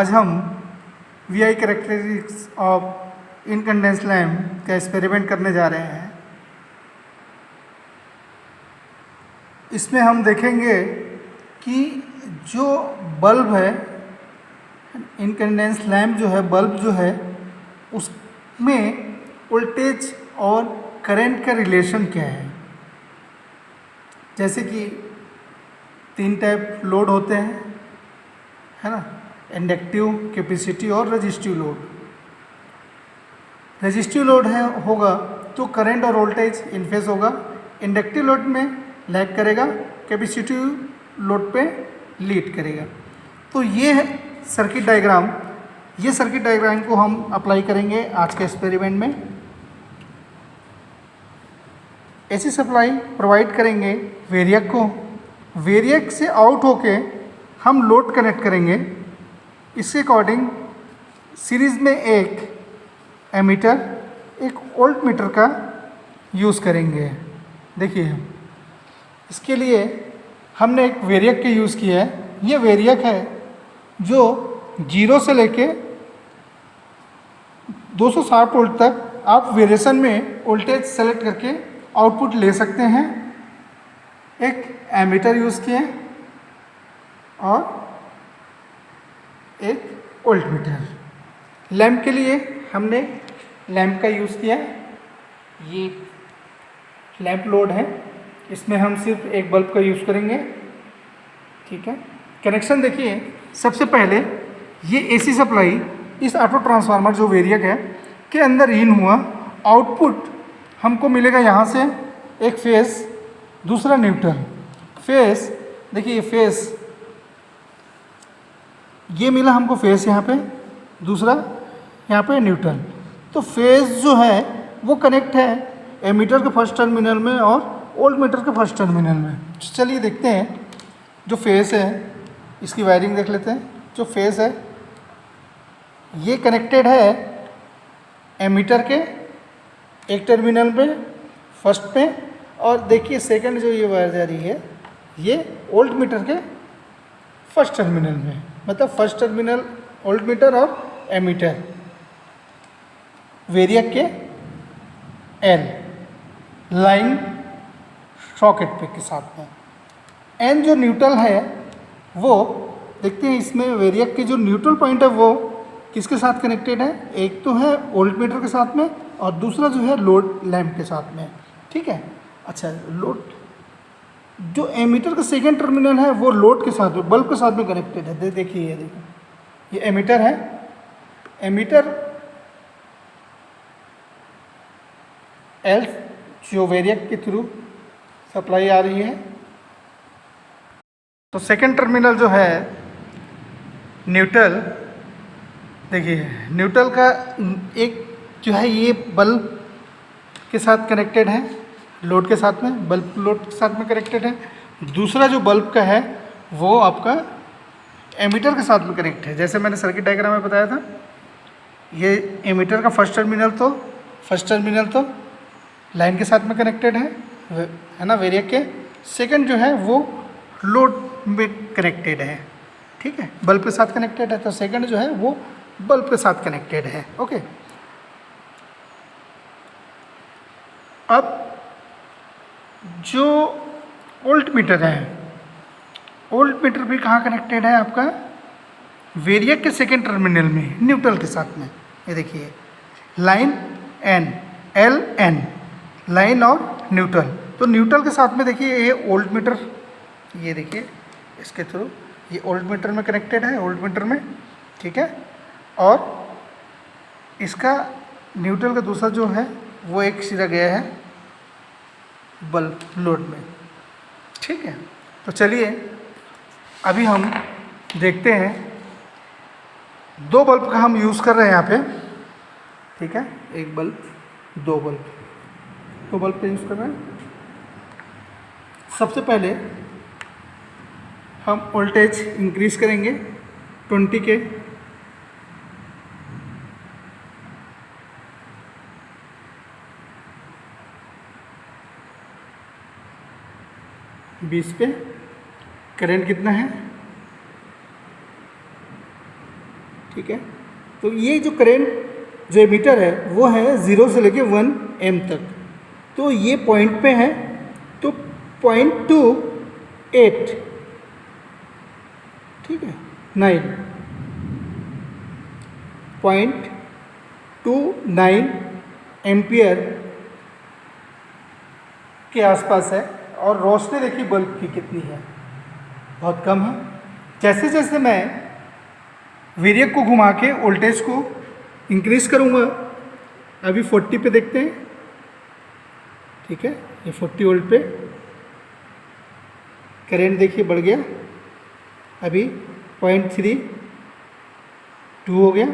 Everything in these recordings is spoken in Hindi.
आज हम वीआई कैरेक्टरिस्टिक्स ऑफ इनकंडेंस लैम्प का एक्सपेरिमेंट करने जा रहे हैं। इसमें हम देखेंगे कि जो बल्ब है, इनकंडेंस लैम्प जो है, बल्ब जो है, उसमें वोल्टेज और करंट का रिलेशन क्या है। जैसे कि 3 टाइप लोड होते हैं, है ना, इंडक्टिव, कैपेसिटिव और रेजिस्टिव लोड। रेजिस्टिव लोड है होगा तो करंट और वोल्टेज इन फेज होगा, इंडक्टिव लोड में लैग करेगा, कैपेसिटिव लोड पे लीड करेगा। तो ये है सर्किट डायग्राम। ये सर्किट डायग्राम को हम अप्लाई करेंगे आज के एक्सपेरिमेंट में। ऐसी सप्लाई प्रोवाइड करेंगे वेरिएक को। वेरिएक से आउट होके हम लोड कनेक्ट करेंगे। इसके अकॉर्डिंग सीरीज में एक एमीटर, एक वोल्ट मीटर का यूज़ करेंगे। देखिए, इसके लिए हमने एक वेरिएक के यूज़ किया है। ये वेरिएक है जो 0 से लेके 260 वोल्ट तक आप वेरिएशन में वोल्टेज सेलेक्ट करके आउटपुट ले सकते हैं। एक एमीटर यूज़ किए और एक वोल्ट मीटर। लैंप के लिए हमने लैंप का यूज़ किया। ये लैंप लोड है, इसमें हम सिर्फ एक बल्ब का यूज़ करेंगे। ठीक है, कनेक्शन देखिए। सबसे पहले ये एसी सप्लाई इस ऑटो ट्रांसफार्मर जो वेरिएक है के अंदर इन हुआ। आउटपुट हमको मिलेगा यहाँ से एक फेस, दूसरा न्यूट्रल। फेस देखिए, फेस ये मिला हमको फेस यहाँ पे, दूसरा यहाँ पे न्यूट्रल। तो फेस जो है वो कनेक्ट है एमीटर के फर्स्ट टर्मिनल में और वोल्ट मीटर के फर्स्ट टर्मिनल में। चलिए देखते हैं जो फेस है, इसकी वायरिंग देख लेते हैं। जो फेस है ये कनेक्टेड है एमीटर के एक टर्मिनल पे, फर्स्ट पे, और देखिए सेकंड जो ये वायर जा रही है ये वोल्ट मीटर के फर्स्ट टर्मिनल में, मतलब फर्स्ट टर्मिनल वोल्ट मीटर और एमीटर वेरिएक के एल लाइन सॉकेट पे के साथ में। एन जो न्यूट्रल है वो देखते हैं, इसमें वेरिएक के जो न्यूट्रल पॉइंट है वो किसके साथ कनेक्टेड है। एक तो है वोल्ट मीटर के साथ में और दूसरा जो है लोड लैंप के साथ में। ठीक है, अच्छा, लोड जो एमीटर का सेकेंड टर्मिनल है वो लोड के साथ में, बल्ब के साथ में कनेक्टेड है। देखिए, ये देखिए, ये एमीटर है। एमीटर एल जो वेरिएक के थ्रू सप्लाई आ रही है। तो सेकेंड टर्मिनल जो है न्यूट्रल, देखिए न्यूट्रल का एक जो है ये बल्ब के साथ कनेक्टेड है, लोड के साथ में, बल्ब लोड के साथ में कनेक्टेड है। दूसरा जो बल्ब का है वो आपका एमीटर के साथ में कनेक्ट है। जैसे मैंने सर्किट डायग्राम में बताया था, ये एमीटर का फर्स्ट टर्मिनल तो लाइन के साथ में कनेक्टेड है ना, वेरिएक के। सेकंड जो है वो लोड में कनेक्टेड है। ठीक है, बल्ब के साथ कनेक्टेड है, तो सेकंड जो है वो बल्ब के साथ कनेक्टेड है। ओके, अब जो वोल्ट मीटर है, वोल्ट मीटर भी कहाँ कनेक्टेड है आपका, वेरिएक के सेकेंड टर्मिनल में, न्यूट्रल के साथ में। ये देखिए, line N, L N, line और न्यूट्रल। तो न्यूट्रल के साथ में देखिए ये वोल्ट मीटर, ये देखिए इसके थ्रू ये वोल्ट मीटर में कनेक्टेड है, वोल्ट मीटर में। ठीक है, और इसका न्यूट्रल का दूसरा जो है वो एक सिरा गया है बल्ब लोड में। ठीक है, तो चलिए अभी हम देखते हैं। 2 बल्ब का हम यूज़ कर रहे हैं यहाँ पे। ठीक है, एक बल्ब, 2 बल्ब का यूज़ कर रहे हैं। सबसे पहले हम वोल्टेज इंक्रीज करेंगे 20 के। बीस पे करंट कितना है ठीक है। तो ये जो करंट जो एमीटर है वो है 0 से लेके 1 एम तक। तो ये पॉइंट पे है, तो 0.28, ठीक है, 0.29 एम्पियर के आसपास है। और रोशनी देखिए बल्ब की कितनी है, बहुत कम है। जैसे जैसे मैं वेरिएक को घुमा के वोल्टेज को इंक्रीज करूँगा, अभी 40 पे देखते हैं, ठीक है, ये 40 वोल्ट पे करंट देखिए बढ़ गया, अभी 0.32 हो गया,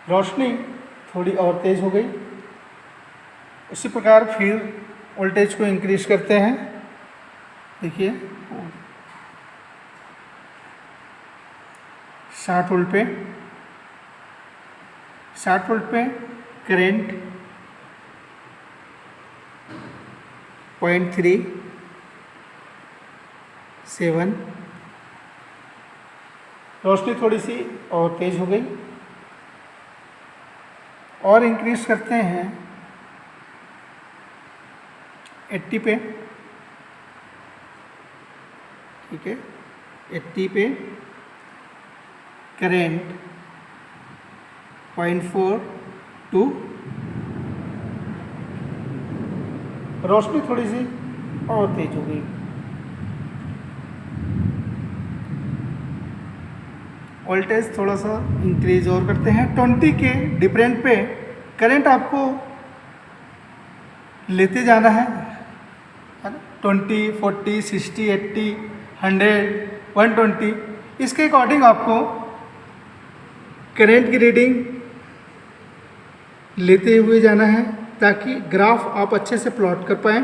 रोशनी थोड़ी और तेज़ हो गई। इसी प्रकार फिर वोल्टेज को इंक्रीज करते हैं, देखिए 60 वोल्ट पे, 60 वोल्ट पे करंट 0.37, रोशनी थोड़ी सी और तेज़ हो गई। और इंक्रीज करते हैं 80 पे, ठीक है, 80 पे करेंट 0.42, रोशनी थोड़ी सी और तेज हो गई। वोल्टेज थोड़ा सा इंक्रीज और करते हैं, 20 के डिफरेंट पे करंट आपको लेते जाना है ना, 20, 40, 60, 80, 100, 120, इसके अकॉर्डिंग आपको करंट की रीडिंग लेते हुए जाना है ताकि ग्राफ आप अच्छे से प्लॉट कर पाएँ।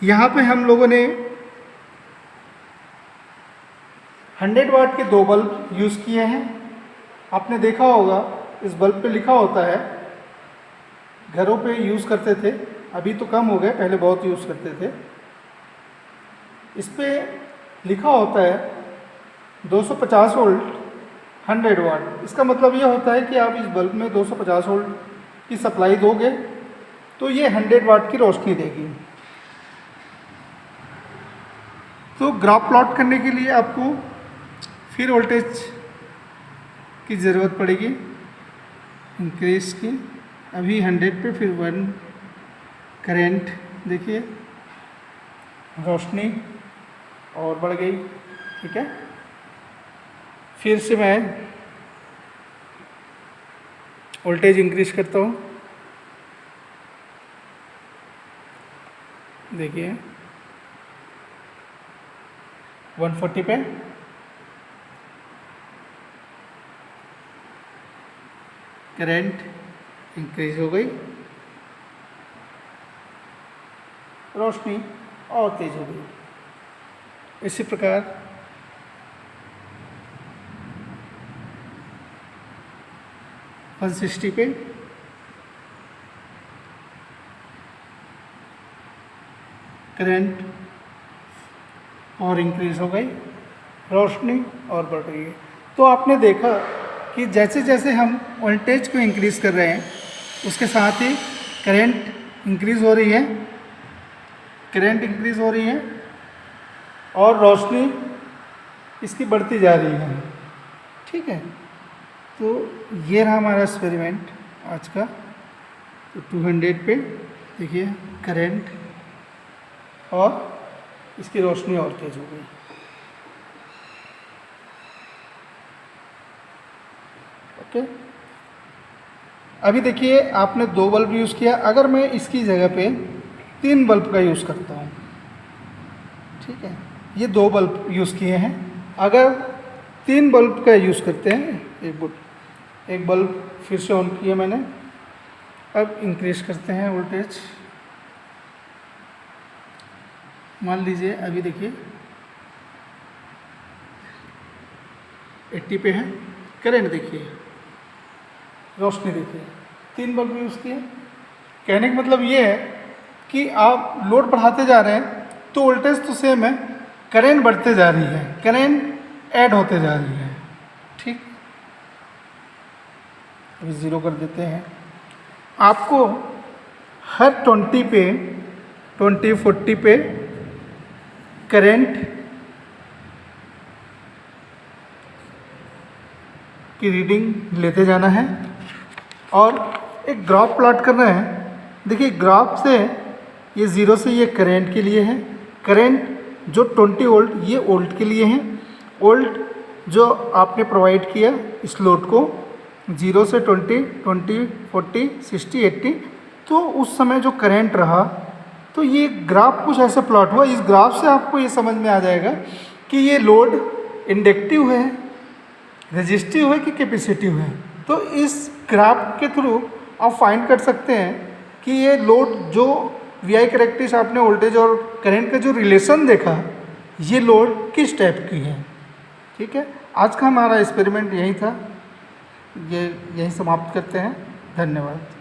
यहाँ पे हम लोगों ने 100 वाट के 2 बल्ब यूज़ किए हैं। आपने देखा होगा इस बल्ब पे लिखा होता है, घरों पे यूज़ करते थे, अभी तो कम हो गए, पहले बहुत यूज़ करते थे। इस पे लिखा होता है 250 वोल्ट 100 वाट। इसका मतलब ये होता है कि आप इस बल्ब में 250 वोल्ट की सप्लाई दोगे तो ये 100 वाट की रोशनी देगी। तो ग्राफ प्लॉट करने के लिए आपको फिर वोल्टेज की ज़रूरत पड़ेगी इंक्रीज की, अभी 100 पे, फिर 1 करंट देखिए, रोशनी और बढ़ गई, ठीक है। फिर से मैं वोल्टेज इंक्रीज करता हूँ, देखिए 140 पे करंट इंक्रीज हो गई, रोशनी और तेज हो गई। इसी प्रकार 160 पे करंट और इंक्रीज हो गई, रोशनी और बढ़ रही है। तो आपने देखा कि जैसे जैसे हम वोल्टेज को इंक्रीज कर रहे हैं उसके साथ ही करंट इंक्रीज हो रही है, करंट इंक्रीज हो रही है और रोशनी इसकी बढ़ती जा रही है, ठीक है। तो ये रहा हमारा एक्सपेरिमेंट आज का। तो 200 पे देखिए करंट और इसकी रोशनी और तेज हो गई। ओके, अभी देखिए आपने 2 बल्ब यूज़ किया, अगर मैं इसकी जगह पे 3 बल्ब का यूज़ करता हूँ, ठीक है, ये 2 बल्ब यूज़ किए हैं, अगर 3 बल्ब का यूज़ करते हैं, एक बल्ब फिर से ऑन किया मैंने, अब इंक्रीज करते हैं वोल्टेज। मान लीजिए अभी देखिए 80 पे है, करंट देखिए, रोशनी देखिए, 3 बल्ब यूज़ किए। कहने का मतलब ये है कि आप लोड बढ़ाते जा रहे हैं तो वोल्टेज तो सेम है, करंट बढ़ते जा रही है, करंट ऐड होते जा रही है, ठीक। अभी 0 कर देते हैं। आपको हर 20 पे 40 पे करंट की रीडिंग लेते जाना है और एक ग्राफ प्लॉट करना है। देखिए ग्राफ से ये 0 से ये करंट के लिए है, करंट जो 20 वोल्ट ये वोल्ट के लिए है, वोल्ट जो आपने प्रोवाइड किया इस लोड को 0 से 20, 40, 60, 80, तो उस समय जो करंट रहा, तो ये ग्राफ कुछ ऐसे प्लॉट हुआ। इस ग्राफ से आपको ये समझ में आ जाएगा कि ये लोड इंडक्टिव है, रेजिस्टिव है कि कैपेसिटिव है। तो इस ग्राफ के थ्रू आप फाइंड कर सकते हैं कि ये लोड जो VI कैरेक्टरिस्टिक्स आपने वोल्टेज और करंट का जो रिलेशन देखा, ये लोड किस टाइप की है। ठीक है, आज का हमारा एक्सपेरिमेंट यही था, ये यही समाप्त करते हैं। धन्यवाद।